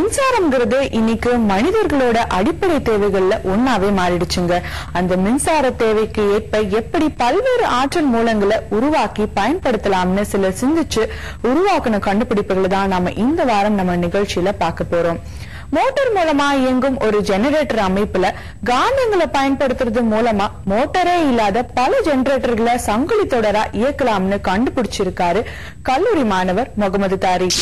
மின்சாரம்ங்கிறது இன்னைக்கு மனிதர்களோட அடிப்படை தேவைகள்ல ஒன்னாவே மாறிடுச்சுங்க. அந்த மின்சார தேவைக்கு ஏற்ப எப்படி பல்வேறு ஆற்றல் மூலங்களை உருவாக்கி பயன்படுத்தலாம்னு சிலர் சிந்திச்சு உருவாக்கின கண்டுபிடிப்புகளை தான் நாம இந்த வாரம் நம்ம நிகழ்ச்சியில பார்க்க போறோம். மோட்டார் மூலமா இயங்கும் ஒரு ஜெனரேட்டர் அமைப்புல காந்தங்களை பயன்படுத்துறது மூலமா மோட்டாரே இல்லாத பல ஜெனரேட்டர்களை சங்கிலி தொடரா இயக்கலாம்னு கண்டுபிடிச்சிருக்காரு கல்லூரி மாணவர் முகமது தாரிக்.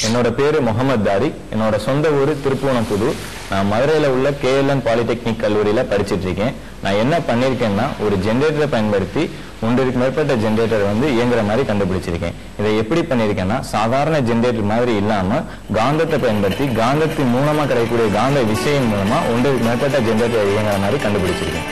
என்னோட பேரு முகமது தாரிக். என்னோட சொந்த ஊரு திருப்புவனப்புது. நான் மதுரையில உள்ள KLN பாலிடெக்னிக் கல்லூரியில படிச்சிட்டு இருக்கேன். நான் என்ன பண்ணிருக்கேன்னா, ஒரு ஜெனரேட்டரை பயன்படுத்தி ஒன்றுக்கு மேற்பட்ட ஜெனரேட்டர் இயங்குற மாதிரி கண்டுபிடிச்சிருக்கேன். இதை எப்படி பண்ணிருக்கேன்னா, சாதாரண ஜெனரேட்டர் மாதிரி இல்லாம காந்தத்தை பயன்படுத்தி காந்தத்தின் மூலமா கிடைக்கக்கூடிய காந்த விசையின் மூலமா ஒன்றுக்கு மேற்பட்ட ஜெனரேட்டர் இயங்குற மாதிரி கண்டுபிடிச்சிருக்கேன்.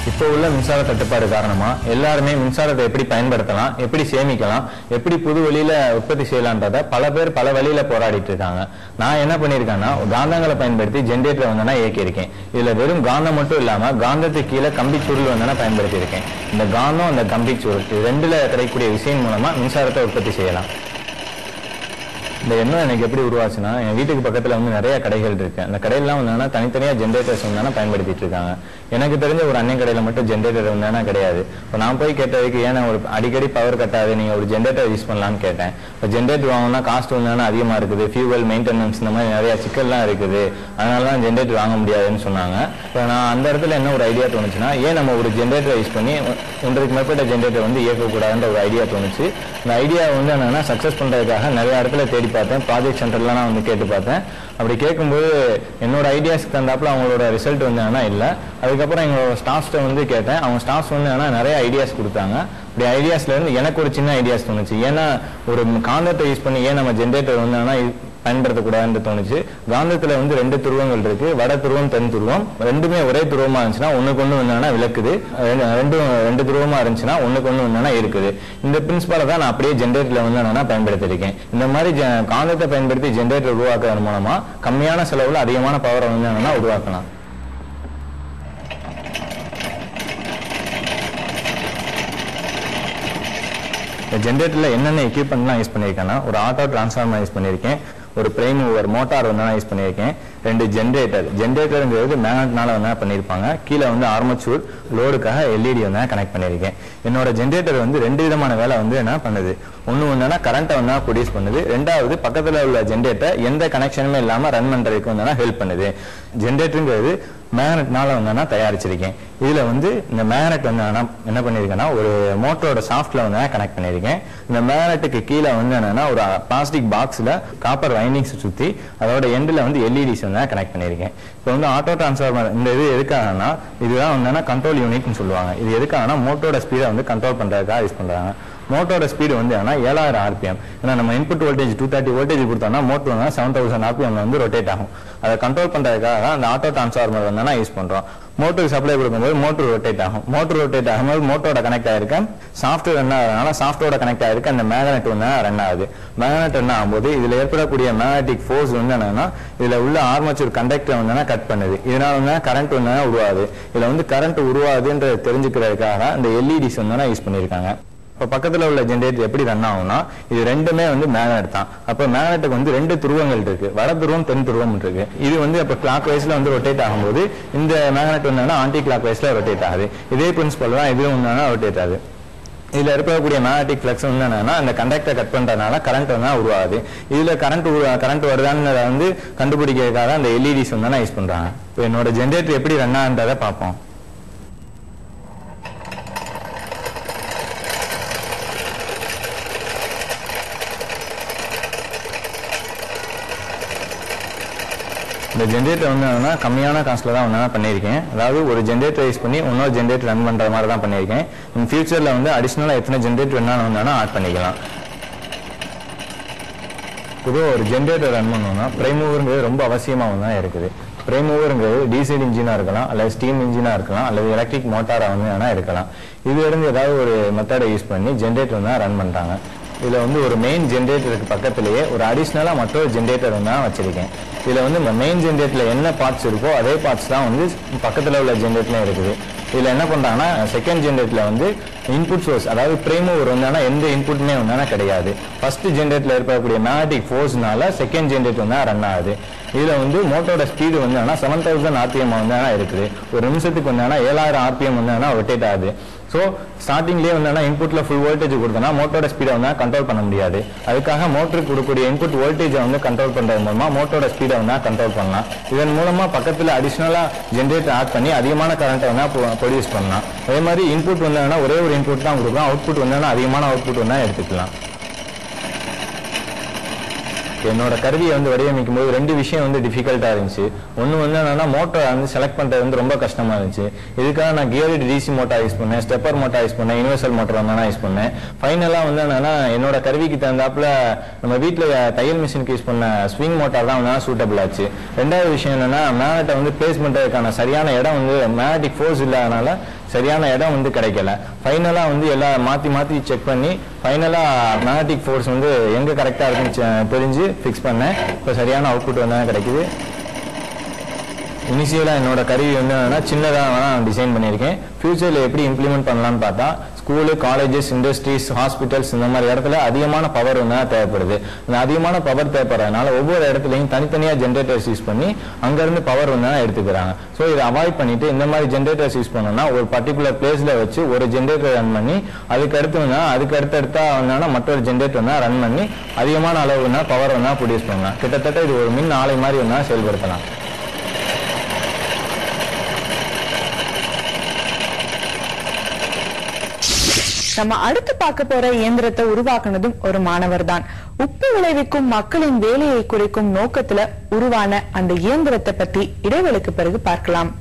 இப்போ உள்ள மின்சார தட்டுப்பாடு காரணமா எல்லாருமே மின்சாரத்தை எப்படி பயன்படுத்தலாம், எப்படி சேமிக்கலாம், எப்படி புது வழியில உற்பத்தி செய்யலாம்ன்றத பல பேர் பல வழியில போராடிட்டு இருக்காங்க. நான் என்ன பண்ணிருக்கேன்னா, காந்தங்களை பயன்படுத்தி ஜெனரேட்டர் இயக்கியிருக்கேன். இதுல வெறும் காந்தம் மட்டும் இல்லாம காந்தத்துக்கு கீழே கம்பி சுருள் பயன்படுத்தி இருக்கேன். இந்த காந்தம் அந்த கம்பி சுருள் ரெண்டுல கிடைக்கக்கூடிய விசையின் மூலமா மின்சாரத்தை உற்பத்தி செய்யலாம். இந்த எண்ணம் எனக்கு எப்படி உருவாச்சுன்னா, என் வீட்டுக்கு பக்கத்துல நிறைய கடைகள் இருக்கு. அந்த கடையெல்லாம் தனித்தனியா ஜெனரேட்டர்ஸ் பயன்படுத்திட்டு இருக்காங்க. எனக்கு தெரிஞ்ச ஒரு அண்ணன் கடையில மட்டும் ஜெனரேட்டர் கிடையாது. இப்போ நான் போய் கேட்டதுக்கு, ஏன்னா ஒரு அடிக்கடி பவர் கட்டாது, நீங்க ஒரு ஜெனரேட்டர் யூஸ் பண்ணலான்னு கேட்டேன். இப்போ ஜெனரேட்டர் வாங்கணும்னா காஸ்ட் அதிகமா இருக்குது, ஃபியூவல் மெயின்டெனன்ஸ் இந்த மாதிரி நிறைய சிக்கல்லாம் இருக்குது, அதனாலதான் ஜெனரேட்டர் வாங்க முடியாதுன்னு சொன்னாங்க. இப்போ நான் அந்த இடத்துல என்ன ஒரு ஐடியா தோணுச்சுன்னா, ஏன் நம்ம ஒரு ஜெனரேட்டர் யூஸ் பண்ணி ஒன்றுக்கு மேற்பட்ட ஜெனரேட்டர் இயக்கக்கூடாதுன்ற ஒரு ஐடியா தோணுச்சு. இந்த ஐடியா என்னன்னா, சக்சஸ் பண்றதுக்காக நிறைய இடத்துல தேடி பார்த்தேன், ப்ராஜெக்ட் சென்டர்லாம் கேட்டு பார்த்தேன். அப்படி கேட்கும்போது என்னோட ஐடியாஸ்க்கு தந்தாப்புல அவங்களோட ரிசல்ட் இல்ல. அதுக்கப்புறம் எங்களோட ஸ்டாஃப்ஸ்ட கேட்டேன். அவங்க ஸ்டாஃப்ஸ் நிறைய ஐடியாஸ் கொடுத்தாங்க. அப்படி ஐடியாஸ்ல இருந்து எனக்கு ஒரு சின்ன ஐடியாஸ் தோணுச்சு. ஏன்னா ஒரு காந்தத்தை யூஸ் பண்ணி ஏன் நம்ம ஜெனரேட்டர் பயன்படுத்தக்கூடாதுன்னு தோணுச்சு. காந்தத்துல ரெண்டு துருவங்கள் இருக்கு, வட துருவம் தென் துருவம். ரெண்டுமே ஒரே துருவமா இருந்துச்சுன்னா ஒண்ணுக்கு ஒண்ணு விளக்குது, ரெண்டு துருவமா இருந்துச்சுன்னா ஒண்ணுக்கு ஒண்ணு இருக்குது. இந்த பிரின்சிபால தான் நான் அப்படியே ஜெனரேட்டர்ல பயன்படுத்திருக்கேன். இந்த மாதிரி காந்தத்தை பயன்படுத்தி ஜெனரேட்டர் உருவாக்குறது மூலமா கம்மியான செலவுல அதிகமான பவரை உருவாக்கலாம். ஜெனரேட்டர்ல என்னென்ன எக்யூப்மெண்ட்லாம் யூஸ் பண்ணிருக்கேன்னா, ஒரு ஆட்டோ டிரான்ஸ்ஃபார்மர் யூஸ் பண்ணிருக்கேன், ஒரு பிரைம் மூவர் மோட்டார் யூஸ் பண்ணியிருக்கேன், 2 ஜெனரேட்டருங்கிறது மேக்னட்னால பண்ணியிருப்பாங்க, கீழே ஆர்மச்சூர் லோடுக்காக LED கனெக்ட் பண்ணியிருக்கேன். என்னோட ஜெனரேட்டர் 2 விதமான வேலை என்ன பண்ணுது. ஒன்னு கரண்ட்டை ப்ரொடியூஸ் பண்ணுது, ரெண்டாவது பக்கத்துல உள்ள ஜெனரேட்டர் எந்த கனெக்ஷனுமே இல்லாம ரன் பண்றதுக்கு ஹெல்ப் பண்ணுது. ஜெனரேட்டருங்கிறது மேக்னட்னால தயாரிச்சிருக்கேன். இதுல இந்த மேக்னட் என்ன பண்ணிருக்கேன்னா, ஒரு மோட்டரோட சாஃப்ட்ல கனெக்ட் பண்ணிருக்கேன். இந்த மேக்னட்டுக்கு கீழே என்னன்னா, ஒரு பிளாஸ்டிக் பாக்ஸ்ல காப்பர் வைண்டிங்ஸ் சுத்தி அதோட எண்ட்ல LEDs கனெக்ட் பண்ணிருக்கேன். இப்போ ஆட்டோ டிரான்ஸ்ஃபார்மர் இந்த இது எதுக்காகனா, இதுதான் கண்ட்ரோல் யூனிட்னு சொல்லுவாங்க. இது எதுக்காகனா, மோட்டரோட ஸ்பீடை கண்ட்ரோல் பண்றதுக்காக யூஸ் பண்றாங்க. மோட்டரோட ஸ்பீடு 7000 RPM. ஏன்னா நம்ம இன்புட் வோல்டேஜ் 230 வோல்டேஜ் கொடுத்தோம்னா மோட்டர் 7000 RPM ரொட்டேட் ஆகும். அதை கண்ட்ரோல் பண்றதுக்காக அந்த ஆட்டோ டிரான்ஸ்ஃபார்மர் யூஸ் பண்றோம். மோட்டருக்கு சப்ளை கொடுக்கும்போது மோட்டர் ரொட்டேட் ஆகும். மோட்டர் ரொட்டேட் ஆகும்போது மோட்டரோட கனெக்ட் ஆயிருக்க சாஃப்ட்வேர் ரன் ஆகுறதுனால சாஃப்ட்வேரோட கனெக்ட் ஆயிருக்க அந்த மேக்னெட் ரன் ஆகுது. மேக்னெட் ரன் ஆகும்போது இதுல ஏற்படக்கூடிய மேக்னெட்டிக் ஃபோர்ஸ் என்னன்னா, இதுல உள்ள ஆர்மேச்சர் கண்டக்டர் கட் பண்ணுது. இதனால கரண்ட் உருவாது. இதுல கரண்ட் உருவாதுன்றது தெரிஞ்சுக்கிறதுக்காக இந்த LEDs யூஸ் பண்ணிருக்காங்க. இப்போ பக்கத்துல உள்ள ஜெனரேட்டர் எப்படி ரன் ஆகும்னா, இது ரெண்டுமே மேக்னெட் தான். அப்ப மேக்னெட்டுக்கு 2 துருவங்கள் இருக்கு, வட துருவம் தென் துருவம் இருக்கு. இது அப்ப கிளாக் வைஸ்ல ரொட்டேட் ஆகும்போது இந்த மேக்னெட் ஆன்டி கிளாக் வைஸ்ல ரொட்டேட் ஆகுது. இதே பிரின்சிபல் தான் இதுவும் ரொட்டேட் ஆகுது. இதுல இருக்கக்கூடிய மேக்னெட்டிக் ஃப்ளக்ஸ் என்னன்னா, அந்த கண்டக்டரை கட் பண்றதுனால கரண்ட் உருவாகுது. இதுல கரண்ட் வருதான்னு கண்டுபிடிக்கிறதுக்காக அந்த LEDs யூஸ் பண்றாங்க. இப்போ என்னோட ஜெனரேட்டர் எப்படி ரன் ஆகுன்றதை பார்ப்போம். இந்த ஜெனரேட்டர் கம்மியான காஸ்ட்ல தான் பண்ணியிருக்கேன். அதாவது ஒரு ஜெனரேட்டர் யூஸ் பண்ணி இன்னொரு ஜெனரேட்டர் ரன் பண்ற மாதிரி தான் பண்ணியிருக்கேன். இன் ஃபியூச்சர்ல அடிஷனலா எத்தனை ஜெனரேட்டர் வேணாலும் ஆட் பண்ணிக்கலாம். பொதுவாக ஒரு ஜெனரேட்டர் ரன் பண்ணோம்னா பிரைம் மூவருங்கிறது ரொம்ப அவசியமாக தான் இருக்குது. பிரைம் மூவருங்கிறது டீசல் இன்ஜினா இருக்கலாம், அல்லது ஸ்டீம் இன்ஜினா இருக்கலாம், அல்லது எலக்ட்ரிக் மோட்டாரா இருக்கலாம். இது இருந்து ஏதாவது ஒரு மெத்தடை யூஸ் பண்ணி ஜெனரேட்டர் ரன் பண்றாங்க. இதுல வந்து ஒரு மெயின் ஜென்ரேட்டருக்கு பக்கத்திலேயே ஒரு அடிஷ்னலா மற்றொரு ஜென்ரேட்டர் வந்து நான் வச்சிருக்கேன். இதுல வந்து மெயின் ஜென்ரேட்டர்ல என்ன பார்ட்ஸ் இருக்கோ அதே பார்ட்ஸ் தான் வந்து பக்கத்துல உள்ள ஜென்ரேட்டர்லயும் இருக்குது. இதுல என்ன பண்றாங்கன்னா செகண்ட் ஜென்ரேட்டர்ல வந்து இன்புட் சோர்ஸ், அதாவது பிரைம் மூவர் வந்து எந்த இன்புட்டுமே வந்து கிடையாது. ஃபர்ஸ்ட் ஜென்ரேட்டர்ல இருக்கக்கூடிய மேக்னெட்டிக் ஃபோர்ஸ்னால செகண்ட் ஜென்ரேட்டர் வந்து ரன் ஆகுது. இதுல வந்து மோட்டரோட ஸ்பீடு வந்து 7000 RPM வந்து இருக்குது. ஒரு நிமிஷத்துக்கு வந்து 7000 RPM வந்து ரொட்டேட் ஆகுது. ஸோ ஸ்டார்டிங்லேயே வந்து இன்புட்ல ஃபுல் வோல்டேஜ் கொடுத்தோம்னா மோட்டரோட ஸ்பீடை வந்து கண்ட்ரோல் பண்ண முடியாது. அதுக்காக மோட்டருக்கு கொடுக்கக்கூடிய இன்புட் வோல்டேஜை வந்து கண்ட்ரோல் பண்றது மூலமா மோட்டரோட ஸ்பீடை வந்து கண்ட்ரோல் பண்ணலாம். இதன் மூலமா பக்கத்துல அடிஷனலா ஜென்ரேட்டர் ஆட் பண்ணி அதிகமான கரண்ட்டை வந்து ப்ரொடியூஸ் பண்ணலாம். அதே மாதிரி இன்புட் வந்து ஒரே ஒரு இன்புட் தான் கொடுக்கலாம், அவுட்புட் வந்து அதிகமான அவுட்புட் வந்து எடுத்துக்கலாம். என்னோட கருவியை வந்து வடிவமைக்கும் போது 2 விஷயம் வந்து டிஃபிகல்ட்டா இருந்துச்சு. ஒன்று வந்து என்னன்னா மோட்டரை வந்து செலக்ட் பண்றது வந்து ரொம்ப கஷ்டமா இருந்துச்சு. இதுக்காக நான் கியர்டு டிசி மோட்டார் யூஸ் பண்ணேன், ஸ்டெப்பர் மோட்டார் யூஸ் பண்ணேன், யூனிவர்சல் மோட்டர் வந்து யூஸ் பண்ணேன். ஃபைனலா வந்து என்னன்னா என்னோட கருவிக்கு தகுந்தாப்புல நம்ம வீட்டில் தையல் மிஷினுக்கு யூஸ் பண்ண ஸ்விங் மோட்டார் தான் வந்து சூட்டபிள் ஆச்சு. ரெண்டாவது விஷயம் என்னன்னா மேக்னெட்டை வந்து பிளேஸ் பண்றதுக்கான சரியான இடம் வந்து மேக்னெட்டிக் ஃபோர்ஸ் இல்லாதனால சரியான இடம் வந்து கிடைக்கல. ஃபைனலா வந்து எல்லாம் மாத்தி செக் பண்ணி ஃபைனலா மேக்னெட்டிக் ஃபோர்ஸ் வந்து எங்க கரெக்டா இருக்குன்னு தெரிஞ்சு ஃபிக்ஸ் பண்ணேன். இப்போ சரியான அவுட்புட் வந்து கிடைக்குது. இனிஷியலா என்னோட கருவி வந்து சின்னதாக நான் டிசைன் பண்ணியிருக்கேன். ஃபியூச்சர்ல எப்படி இம்ப்ளிமெண்ட் பண்ணலாம்னு பார்த்தா ஸ்கூலு, காலேஜஸ், இண்டஸ்ட்ரீஸ், ஹாஸ்பிட்டல்ஸ் இந்த மாதிரி இடத்துல அதிகமான பவர் வந்து தேவைப்படுது. இந்த அதிகமான பவர் தேவைப்படுறதுனால ஒவ்வொரு இடத்துலையும் தனித்தனியா ஜென்ரேட்டர்ஸ் யூஸ் பண்ணி அங்கிருந்து பவர் வந்து எடுத்துக்கிறாங்க. ஸோ இதை அவாய்ட் பண்ணிட்டு இந்த மாதிரி ஜென்ரேட்டர்ஸ் யூஸ் பண்ணோம்னா ஒரு பர்டிகுலர் பிளேஸ்ல வச்சு ஒரு ஜென்ரேட்டர் ரன் பண்ணி அதுக்கு அடுத்தடுத்தா மற்றொரு ஜென்ரேட்டர் வந்து ரன் பண்ணி அதிகமான அளவு பவர் வந்து ப்ரொடியூஸ் பண்ணலாம். கிட்டத்தட்ட இது ஒரு மின் ஆலை மாதிரி வந்து செயல்படுத்தலாம். நம்ம அடுத்து பார்க்க போற இயந்திரத்தை உருவாக்குனதும் ஒரு மாணவர் தான். உப்பு விளைவிக்கும் மக்களின் வேலையை குறைக்கும் நோக்கத்துல உருவான அந்த இயந்திரத்தை பத்தி இடைவெளிக்கு பிறகு பார்க்கலாம்.